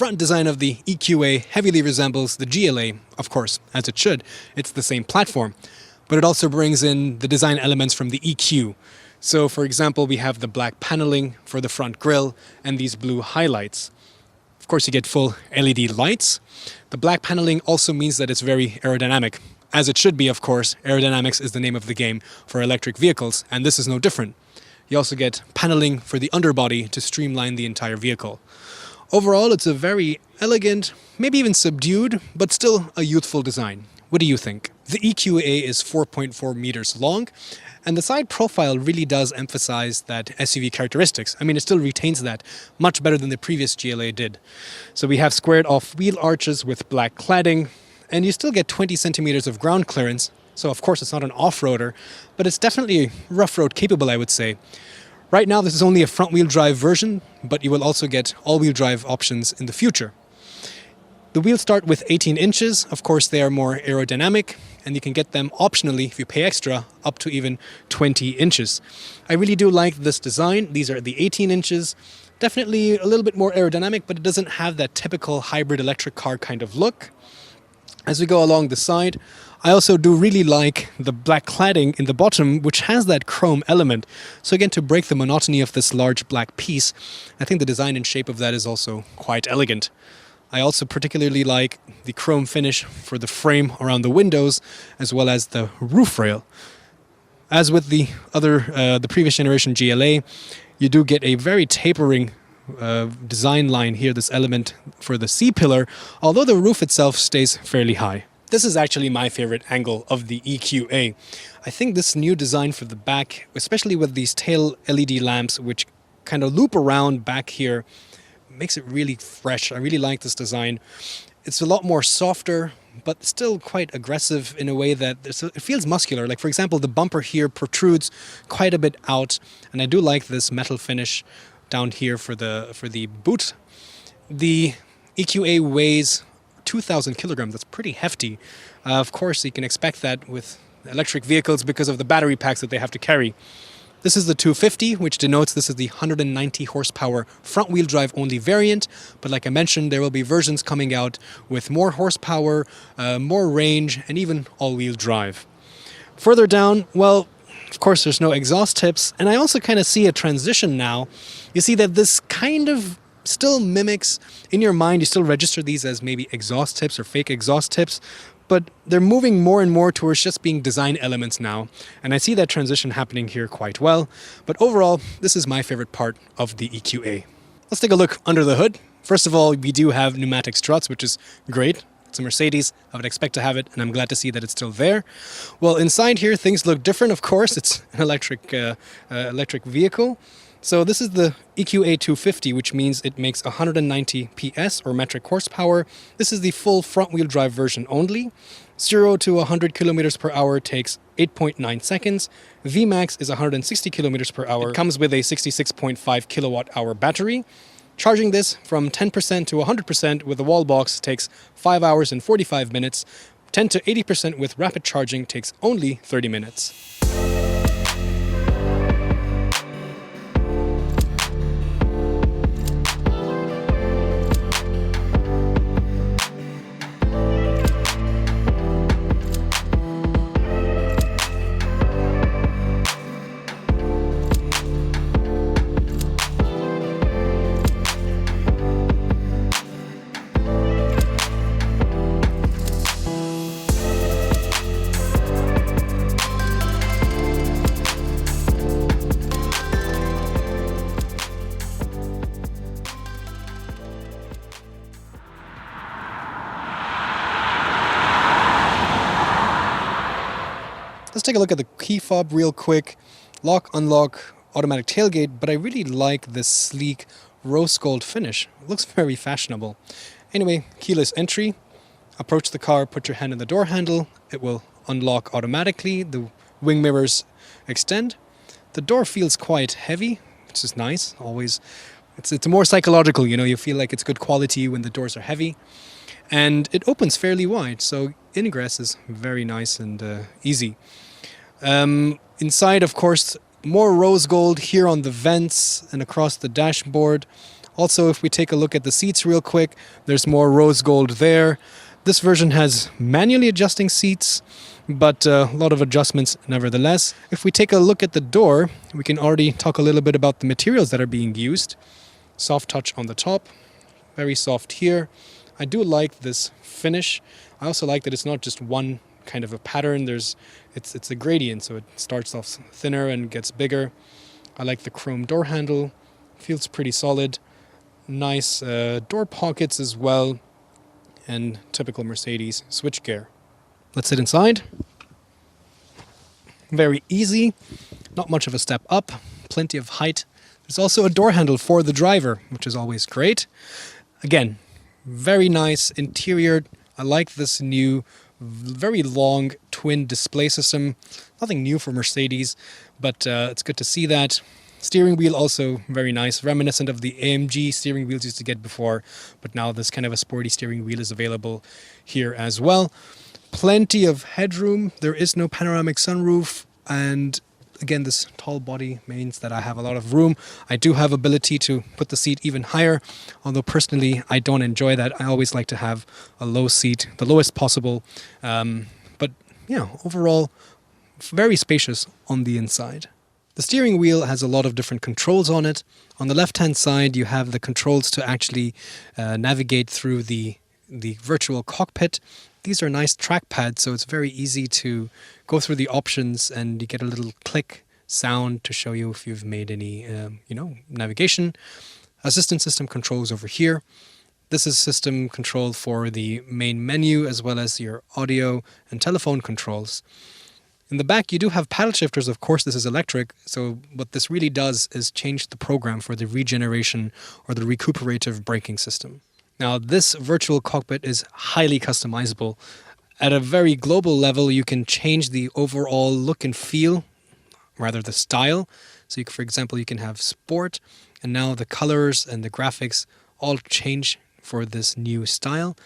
front design of the EQA heavily resembles the GLA, of course, as it should. It's the same platform. But it also brings in the design elements from the EQ. So, for example, we have the black paneling for the front grille and these blue highlights. Of course, you get full LED lights. The black paneling also means that it's very aerodynamic. As it should be, of course. Aerodynamics is the name of the game for electric vehicles, and this is no different. You also get paneling for the underbody to streamline the entire vehicle. Overall, it's a very elegant, maybe even subdued, but still a youthful design. What do you think? The EQA is 4.4 meters long, and the side profile really does emphasize that SUV characteristics. I mean, it still retains that much better than the previous GLA did. So we have squared off wheel arches with black cladding, and you still get 20 centimeters of ground clearance. So of course it's not an off-roader, but it's definitely rough road capable, I would say. Right now this is only a front-wheel drive version, but you will also get all-wheel drive options in the future. The wheels start with 18 inches. Of course, they are more aerodynamic, and you can get them optionally, if you pay extra, up to even 20 inches. I really do like this design. These are the 18 inches. Definitely a little bit more aerodynamic, but it doesn't have that typical hybrid electric car kind of look. As we go along the side, I also do really like the black cladding in the bottom, which has that chrome element. So again, to break the monotony of this large black piece, I think the design and shape of that is also quite elegant. I also particularly like the chrome finish for the frame around the windows, as well as the roof rail. As with the previous generation GLA, you do get a very tapering design line here, this element for the C-pillar, although the roof itself stays fairly high. This is actually my favorite angle of the EQA. I think this new design for the back, especially with these tail LED lamps, which kind of loop around back here, makes it really fresh. I really like this design. It's a lot more softer, but still quite aggressive in a way that it feels muscular. Like, for example, the bumper here protrudes quite a bit out, and I do like this metal finish down here for the boot. The EQA weighs 2,000 kilograms. That's pretty hefty. Of course, you can expect that with electric vehicles because of the battery packs that they have to carry. This is the 250, which denotes this is the 190 horsepower front-wheel drive only variant. But like I mentioned, there will be versions coming out with more horsepower, more range, and even all-wheel drive. Further down, well, of course, there's no exhaust tips. And I also kind of see a transition now. You see that this kind of still mimics, in your mind, you still register these as maybe exhaust tips or fake exhaust tips. But they're moving more and more towards just being design elements now. And I see that transition happening here quite well. But overall, this is my favorite part of the EQA. Let's take a look under the hood. First of all, we do have pneumatic struts, which is great. It's a Mercedes. I would expect to have it, and I'm glad to see that it's still there. Well, inside here, things look different, of course. It's an electric vehicle. So this is the EQA 250, which means it makes 190 PS or metric horsepower. This is the full front-wheel drive version only. 0 to 100 kilometers per hour takes 8.9 seconds. VMAX is 160 kilometers per hour. It comes with a 66.5 kilowatt hour battery. Charging this from 10% to 100% with a wall box takes 5 hours and 45 minutes. 10 to 80% with rapid charging takes only 30 minutes. Let's take a look at the key fob real quick. Lock, unlock, automatic tailgate, but I really like this sleek rose gold finish. It looks very fashionable. Anyway, keyless entry. Approach the car, put your hand on the door handle. It will unlock automatically. The wing mirrors extend. The door feels quite heavy, which is nice. Always, it's more psychological, you know, you feel like it's good quality when the doors are heavy. And it opens fairly wide, so ingress is very nice and easy. Inside, of course, more rose gold here on the vents and across the dashboard. Also, if we take a look at the seats real quick, there's more rose gold there. This version has manually adjusting seats, but a lot of adjustments nevertheless. If we take a look at the door, we can already talk a little bit about the materials that are being used. Soft touch on the top, very soft here. I do like this finish. I also like that it's not just one kind of a pattern. It's a gradient, so it starts off thinner and gets bigger. I like the chrome door handle. Feels pretty solid. Nice door pockets as well, and typical Mercedes switchgear. Let's sit inside. Very easy, not much of a step up, plenty of height. There's also a door handle for the driver, which is always great. Again, very nice interior. I like this new, very long twin display system. Nothing new for Mercedes, but it's good to see that. Steering wheel also very nice, reminiscent of the AMG steering wheels used to get before, but now this kind of a sporty steering wheel is available here as well. Plenty of headroom. There is no panoramic sunroof, and again, this tall body means that I have a lot of room. I do have ability to put the seat even higher, although personally I don't enjoy that. I always like to have a low seat, the lowest possible. But yeah, overall, very spacious on the inside. The steering wheel has a lot of different controls on it. On the left-hand side, you have the controls to actually navigate through the virtual cockpit. These are nice trackpads, so it's very easy to go through the options, and you get a little click sound to show you if you've made any, navigation. Assistant system controls over here. This is system control for the main menu, as well as your audio and telephone controls. In the back, you do have paddle shifters. Of course, this is electric, so what this really does is change the program for the regeneration or the recuperative braking system. Now, this virtual cockpit is highly customizable. At a very global level, you can change the overall look and feel, rather the style. So, for example, you can have sport, and now the colors and the graphics all change for this new style.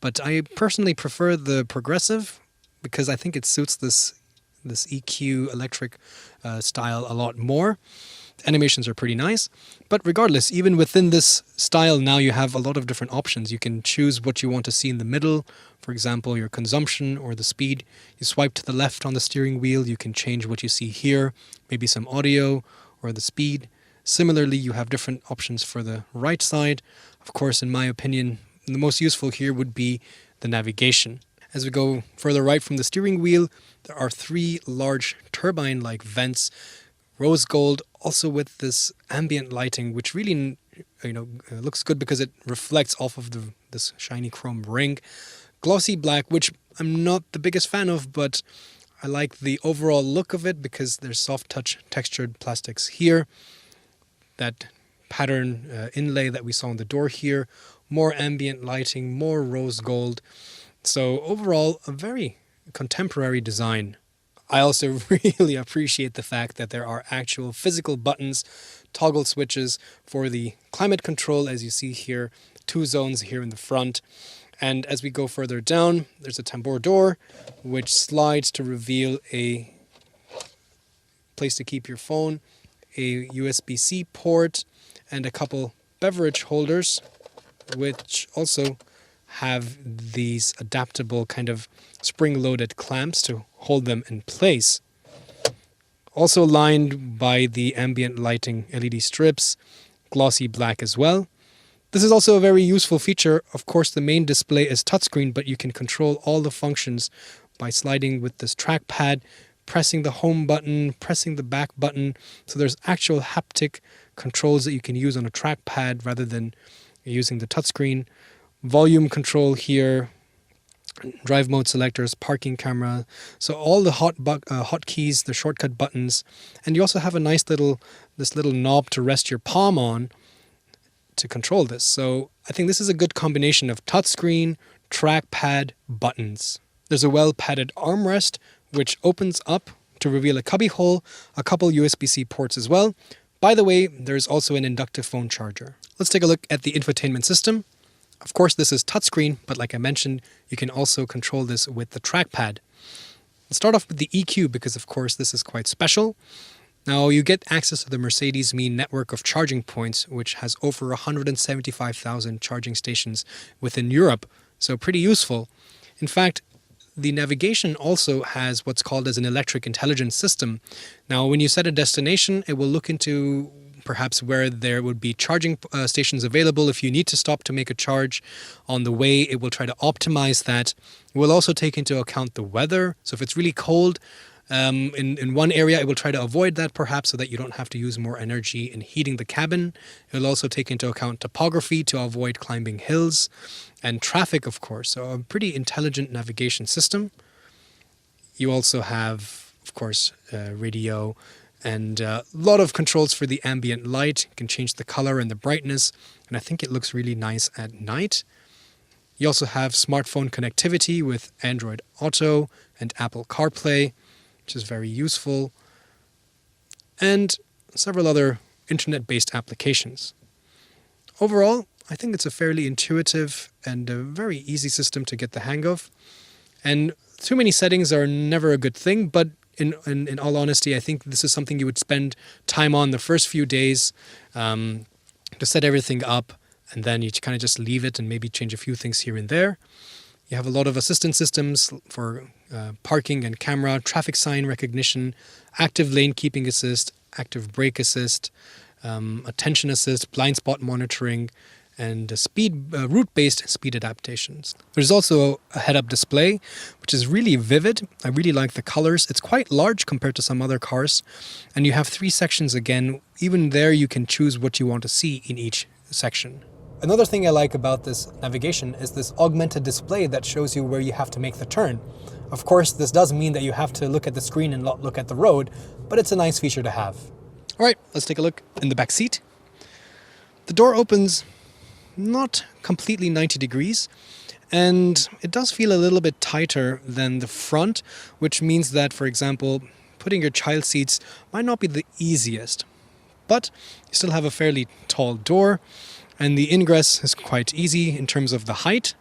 But I personally prefer the progressive because I think it suits this EQ electric style a lot more. Animations are pretty nice, but regardless, even within this style now you have a lot of different options. You can choose what you want to see in the middle, for example your consumption or the speed. You swipe to the left on the steering wheel, you can change what you see here, maybe some audio or the speed. Similarly, you have different options for the right side. Of course, in my opinion, the most useful here would be the navigation. As we go further right from the steering wheel, there are 3 large turbine-like vents, rose gold, also with this ambient lighting, which really looks good because it reflects off of this shiny chrome ring. Glossy black, which I'm not the biggest fan of, but I like the overall look of it because there's soft touch textured plastics here. That pattern inlay that we saw on the door here, more ambient lighting, more rose gold. So overall, a very contemporary design. I also really appreciate the fact that there are actual physical buttons, toggle switches for the climate control, as you see here, 2 zones here in the front. And as we go further down, there's a tambour door, which slides to reveal a place to keep your phone, a USB-C port, and a couple beverage holders, which also have these adaptable kind of spring-loaded clamps to hold them in place. Also lined by the ambient lighting LED strips, glossy black as well. This is also a very useful feature. Of course, the main display is touchscreen, but you can control all the functions by sliding with this trackpad, pressing the home button, pressing the back button. So there's actual haptic controls that you can use on a trackpad rather than using the touchscreen. Volume control here, drive mode selectors, parking camera. So all the hotkeys, the shortcut buttons, and you also have a nice little knob to rest your palm on to control this. So I think this is a good combination of touchscreen, trackpad, buttons. There's a well-padded armrest which opens up to reveal a cubby hole, a couple USB-C ports as well. By the way, there's also an inductive phone charger. Let's take a look at the infotainment system. Of course, this is touchscreen, but like I mentioned, you can also control this with the trackpad. Let's start off with the EQ because, of course, this is quite special. Now you get access to the Mercedes Me network of charging points, which has over 175,000 charging stations within Europe, so pretty useful. In fact, the navigation also has what's called as an electric intelligence system. Now, when you set a destination, it will look into perhaps where there would be charging stations available. If you need to stop to make a charge on the way, it will try to optimize that. It will also take into account the weather. So if it's really cold in one area, it will try to avoid that perhaps so that you don't have to use more energy in heating the cabin. It will also take into account topography to avoid climbing hills and traffic, of course. So a pretty intelligent navigation system. You also have, of course, radio and a lot of controls for the ambient light. You can change the color and the brightness, and I think it looks really nice at night. You also have smartphone connectivity with Android Auto and Apple CarPlay, which is very useful, and several other internet-based applications. Overall, I think it's a fairly intuitive and a very easy system to get the hang of. And too many settings are never a good thing, but in all honesty, I think this is something you would spend time on the first few days to set everything up, and then you kind of just leave it and maybe change a few things here and there. You have a lot of assistance systems for parking and camera, traffic sign recognition, active lane keeping assist, active brake assist, attention assist, blind spot monitoring, and route-based speed adaptations. There's also a head-up display, which is really vivid. I really like the colors. It's quite large compared to some other cars. And you have 3 sections again. Even there, you can choose what you want to see in each section. Another thing I like about this navigation is this augmented display that shows you where you have to make the turn. Of course, this does mean that you have to look at the screen and not look at the road, but it's a nice feature to have. All right, let's take a look in the back seat. The door opens not completely 90 degrees, and it does feel a little bit tighter than the front, which means that, for example, putting your child seats might not be the easiest, but you still have a fairly tall door, and the ingress is quite easy in terms of the height,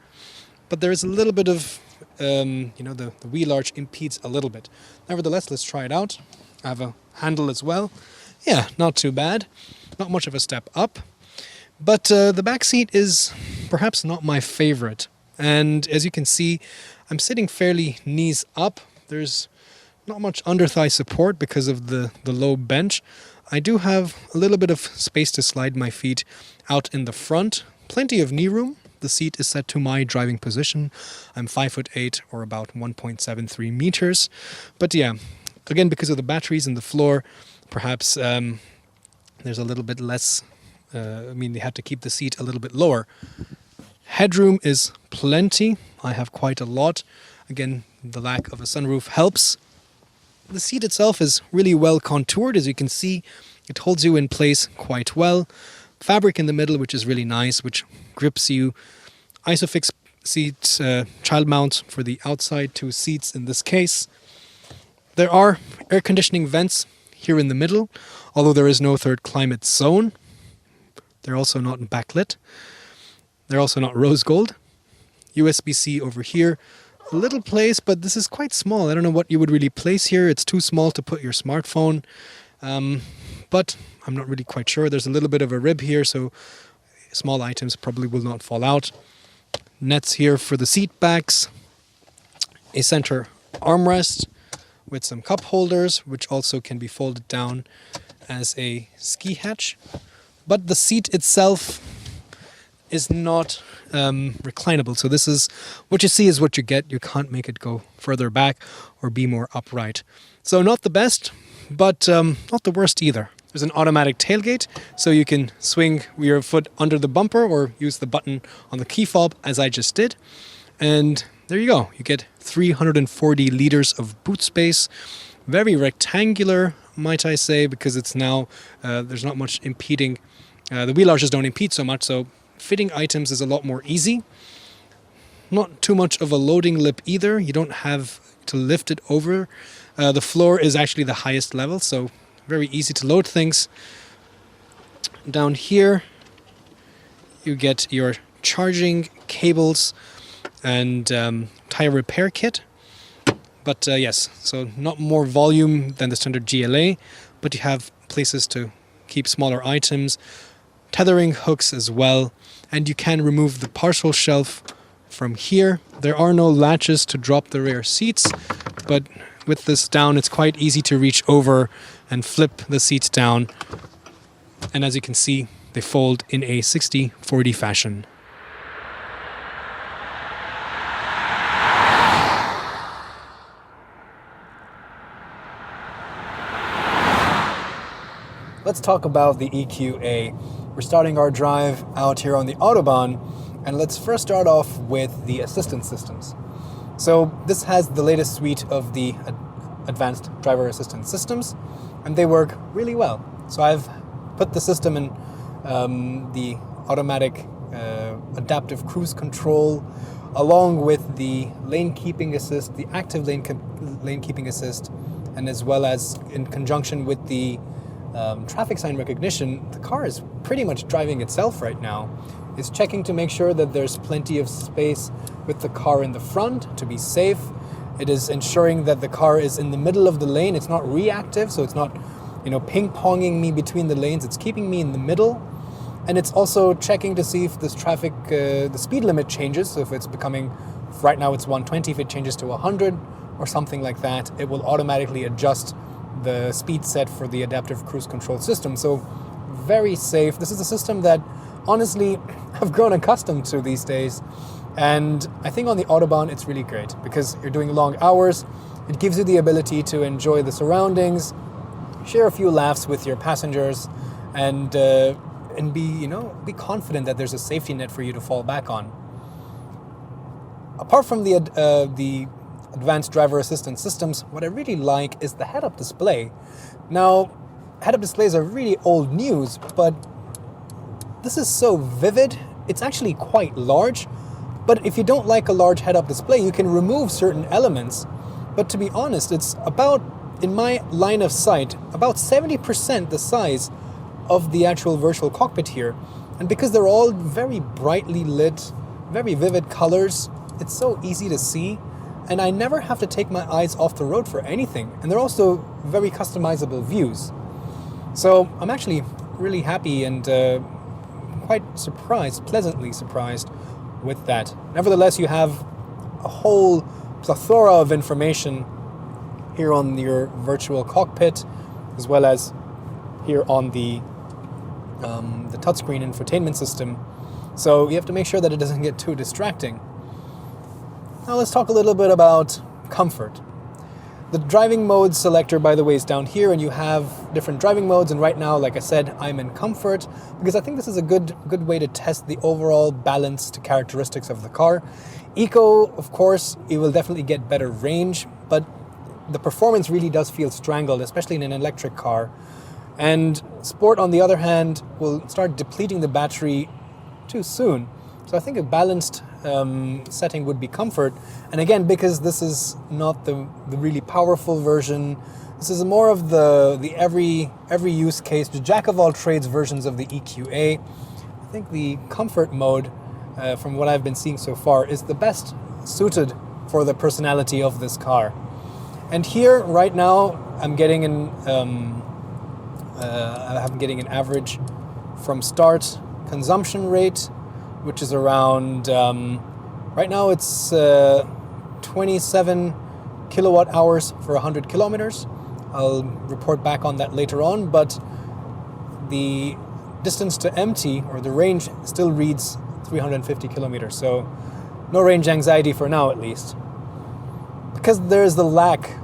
but there is a little bit of, the wheel arch impedes a little bit. Nevertheless, let's try it out. I have a handle as well. Yeah, not too bad. Not much of a step up. But the back seat is perhaps not my favorite. And as you can see, I'm sitting fairly knees up. There's not much under thigh support because of the low bench. I do have a little bit of space to slide my feet out in the front. Plenty of knee room. The seat is set to my driving position. I'm 5'8" or about 1.73 meters. But yeah, again, because of the batteries in the floor, perhaps there's a little bit less. They had to keep the seat a little bit lower. Headroom is plenty. I have quite a lot. Again, the lack of a sunroof helps. The seat itself is really well contoured. As you can see, it holds you in place quite well. Fabric in the middle, which is really nice, which grips you. Isofix seats, child mount for the outside 2 seats in this case. There are air conditioning vents here in the middle, although there is no third climate zone. They're also not backlit. They're also not rose gold. USB-C over here. A little place, but this is quite small. I don't know what you would really place here. It's too small to put your smartphone. But I'm not really quite sure. There's a little bit of a rib here, so small items probably will not fall out. Nets here for the seat backs. A center armrest with some cup holders, which also can be folded down as a ski hatch. But the seat itself is not reclinable. So this is what you see is what you get. You can't make it go further back or be more upright. So not the best, but not the worst either. There's an automatic tailgate, so you can swing your foot under the bumper or use the button on the key fob as I just did. And there you go. You get 340 liters of boot space. Very rectangular, might I say, because it's now, there's not much impeding. The wheel arches don't impede so much, so fitting items is a lot more easy. Not too much of a loading lip either. You don't have to lift it over. The floor is actually the highest level, so very easy to load things. Down here, you get your charging cables and tire repair kit. But yes, so not more volume than the standard GLA, but you have places to keep smaller items, tethering hooks as well, and you can remove the partial shelf from here. There are no latches to drop the rear seats, but with this down, it's quite easy to reach over and flip the seats down. And as you can see, they fold in a 60-40 fashion. Let's talk about the EQA. We're starting our drive out here on the Autobahn, and let's first start off with the assistance systems. So this has the latest suite of the advanced driver assistance systems, and they work really well. So I've put the system in the automatic adaptive cruise control, along with the lane keeping assist, the active lane keeping assist, and as well as in conjunction with the traffic sign recognition. The car is pretty much driving itself right now. It's checking to make sure that there's plenty of space with the car in the front to be safe. It is ensuring that the car is in the middle of the lane. It's not reactive, so it's not, ping-ponging me between the lanes. It's keeping me in the middle. And it's also checking to see if this traffic, the speed limit changes. So if it's becoming, right now it's 120, if it changes to 100 or something like that, it will automatically adjust the speed set for the adaptive cruise control system. So very safe. This is a system that honestly I've grown accustomed to these days. And I think on the Autobahn it's really great because you're doing long hours. It gives you the ability to enjoy the surroundings, share a few laughs with your passengers, and be confident that there's a safety net for you to fall back on. Apart from the advanced driver assistance systems, what I really like is the head-up display. Now, head-up displays are really old news, but this is so vivid. It's actually quite large, but if you don't like a large head-up display, you can remove certain elements. But to be honest, it's about, in my line of sight, about 70% the size of the actual virtual cockpit here. And because they're all very brightly lit, very vivid colors, it's so easy to see. And I never have to take my eyes off the road for anything. And they're also very customizable views. So I'm actually really happy and quite surprised, pleasantly surprised with that. Nevertheless, you have a whole plethora of information here on your virtual cockpit, as well as here on the touchscreen infotainment system. So you have to make sure that it doesn't get too distracting. Now let's talk a little bit about comfort. The driving mode selector, by the way, is down here, and you have different driving modes. And right now, like I said, I'm in comfort because I think this is a good way to test the overall balanced characteristics of the car. Eco, of course, it will definitely get better range, but the performance really does feel strangled, especially in an electric car. And Sport, on the other hand, will start depleting the battery too soon. So I think a balanced setting would be comfort. And again, because this is not the really powerful version, this is more of the every use case, the jack of all trades versions of the EQA. I think the comfort mode, from what I've been seeing so far, is the best suited for the personality of this car. And here, right now, I'm getting an average from start consumption rate, which is around, right now it's 27 kilowatt hours for 100 kilometers. I'll report back on that later on, but the distance to empty, or the range, still reads 350 kilometers, so no range anxiety for now at least. Because there's the lack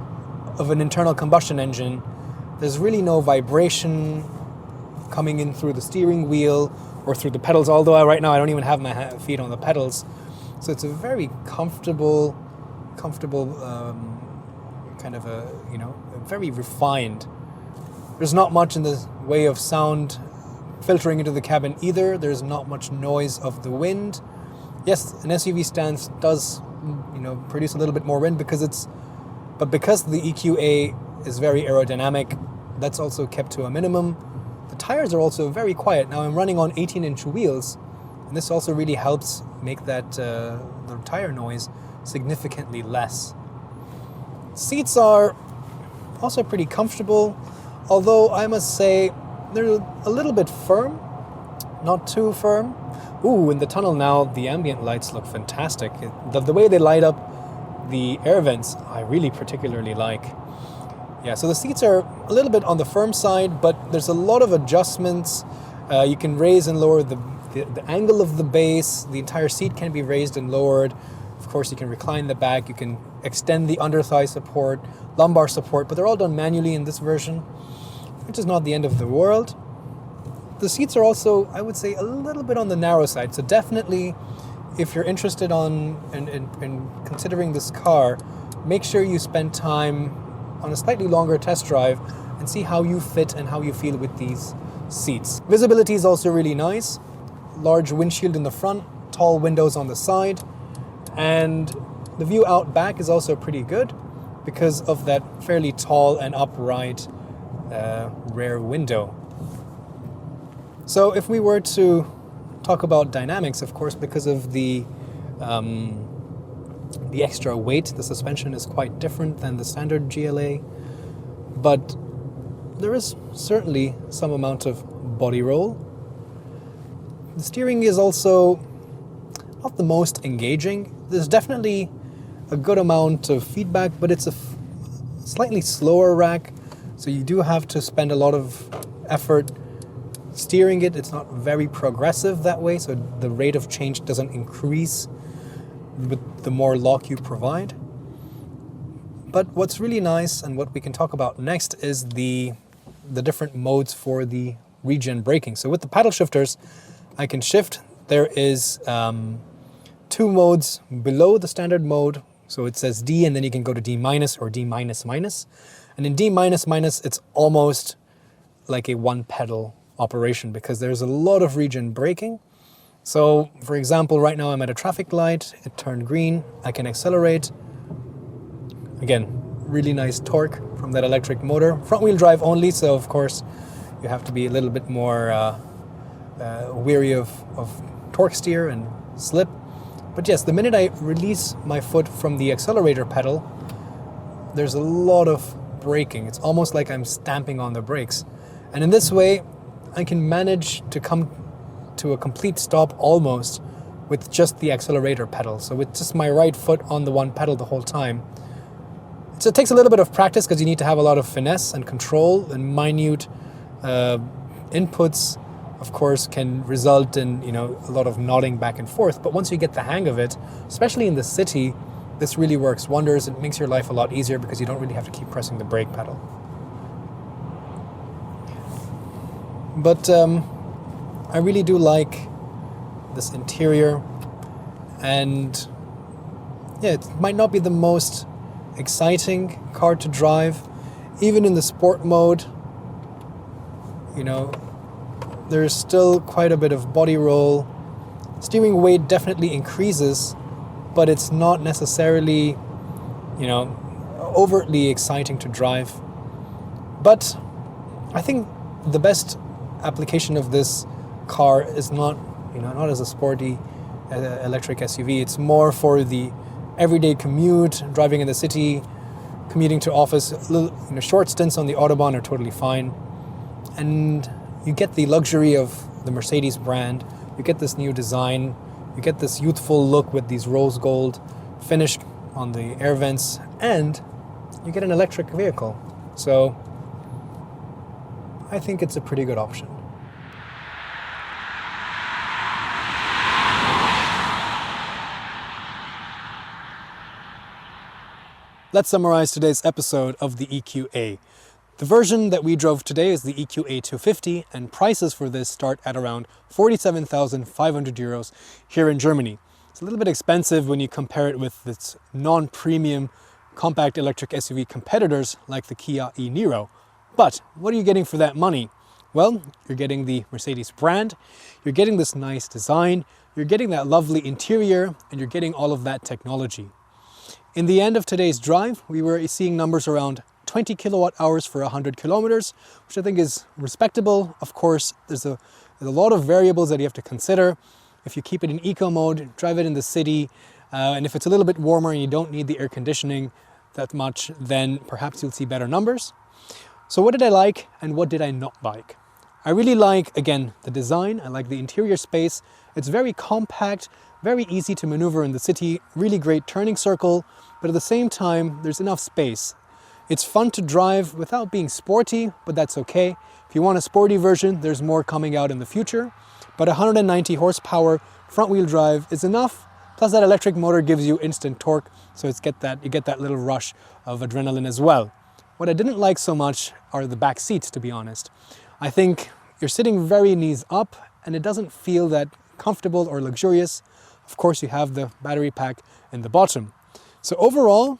of an internal combustion engine, there's really no vibration coming in through the steering wheel or through the pedals, although right now I don't even have my feet on the pedals. So it's a very comfortable kind of a very refined. There's not much in the way of sound filtering into the cabin either. There's not much noise of the wind. Yes, an SUV stance does produce a little bit more wind because the EQA is very aerodynamic, that's also kept to a minimum. The tires are also very quiet. Now I'm running on 18-inch wheels, and this also really helps make that the tire noise significantly less. Seats are also pretty comfortable. although I must say they're a little bit firm, not too firm. Ooh, in the tunnel now, the ambient lights look fantastic. The way they light up the air vents, I really particularly like. Yeah, so the seats are a little bit on the firm side, but there's a lot of adjustments. You can raise and lower the angle of the base. The entire seat can be raised and lowered. Of course, you can recline the back. You can extend the underthigh support, lumbar support, but they're all done manually in this version, which is not the end of the world. The seats are also, I would say, a little bit on the narrow side. So definitely, if you're interested in considering this car, make sure you spend time on a slightly longer test drive and see how you fit and how you feel with these seats. Visibility is also really nice. Large windshield in the front, tall windows on the side, and the view out back is also pretty good because of that fairly tall and upright rear window. So if we were to talk about dynamics, of course, because of the extra weight, the suspension is quite different than the standard GLA, but there is certainly some amount of body roll. The steering is also not the most engaging. There's definitely a good amount of feedback, but it's a slightly slower rack, so you do have to spend a lot of effort steering it. It's not very progressive that way, so the rate of change doesn't increase with the more lock you provide. But what's really nice, and what we can talk about next, is the different modes for the regen braking. So with the paddle shifters, I can shift. There is 2 modes below the standard mode. So it says D, and then you can go to D minus or D minus minus. And in D minus minus, it's almost like a one pedal operation because there's a lot of regen braking. So for example, right now I'm at a traffic light, it turned green, I can accelerate. Again, really nice torque from that electric motor. Front wheel drive only, so of course you have to be a little bit more wary of torque steer and slip. But yes, the minute I release my foot from the accelerator pedal, there's a lot of braking. It's almost like I'm stamping on the brakes. And in this way, I can manage to come to a complete stop almost with just the accelerator pedal. So with just my right foot on the one pedal the whole time. So it takes a little bit of practice because you need to have a lot of finesse and control, and minute inputs, of course, can result in a lot of nodding back and forth. But once you get the hang of it, especially in the city, this really works wonders. It makes your life a lot easier because you don't really have to keep pressing the brake pedal. But I really do like this interior, and yeah, it might not be the most exciting car to drive. Even in the sport mode, there's still quite a bit of body roll. Steering weight definitely increases, but it's not necessarily, overtly exciting to drive. But I think the best application of this car is not as a sporty electric SUV. It's more for the everyday commute, driving in the city, commuting to office. Short stints on the Autobahn are totally fine. And you get the luxury of the Mercedes brand. You get this new design. You get this youthful look with these rose gold finish on the air vents, and you get an electric vehicle. So I think it's a pretty good option. Let's summarize today's episode of the EQA. The version that we drove today is the EQA 250, and prices for this start at around 47,500 euros here in Germany. It's a little bit expensive when you compare it with its non-premium compact electric SUV competitors like the Kia e-Niro. But what are you getting for that money? Well, you're getting the Mercedes brand, you're getting this nice design, you're getting that lovely interior, and you're getting all of that technology. In the end of today's drive, we were seeing numbers around 20 kilowatt hours for 100 kilometers, which I think is respectable. Of course, there's a lot of variables that you have to consider. If you keep it in eco mode, drive it in the city, and if it's a little bit warmer and you don't need the air conditioning that much, then perhaps you'll see better numbers. So what did I like and what did I not like? I really like, again, the design. I like the interior space. It's very compact, very easy to maneuver in the city, really great turning circle, but at the same time, there's enough space. It's fun to drive without being sporty, but that's okay. If you want a sporty version, there's more coming out in the future, but 190 horsepower front-wheel drive is enough. Plus that electric motor gives you instant torque, so you get that little rush of adrenaline as well. What I didn't like so much are the back seats, to be honest. I think you're sitting very knees up and it doesn't feel that comfortable or luxurious. Of course, you have the battery pack in the bottom. So overall,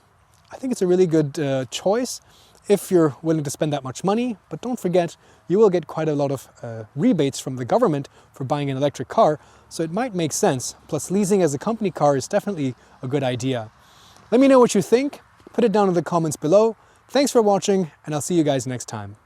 I think it's a really good choice if you're willing to spend that much money. But don't forget, you will get quite a lot of rebates from the government for buying an electric car. So it might make sense. Plus, leasing as a company car is definitely a good idea. Let me know what you think. Put it down in the comments below. Thanks for watching, and I'll see you guys next time.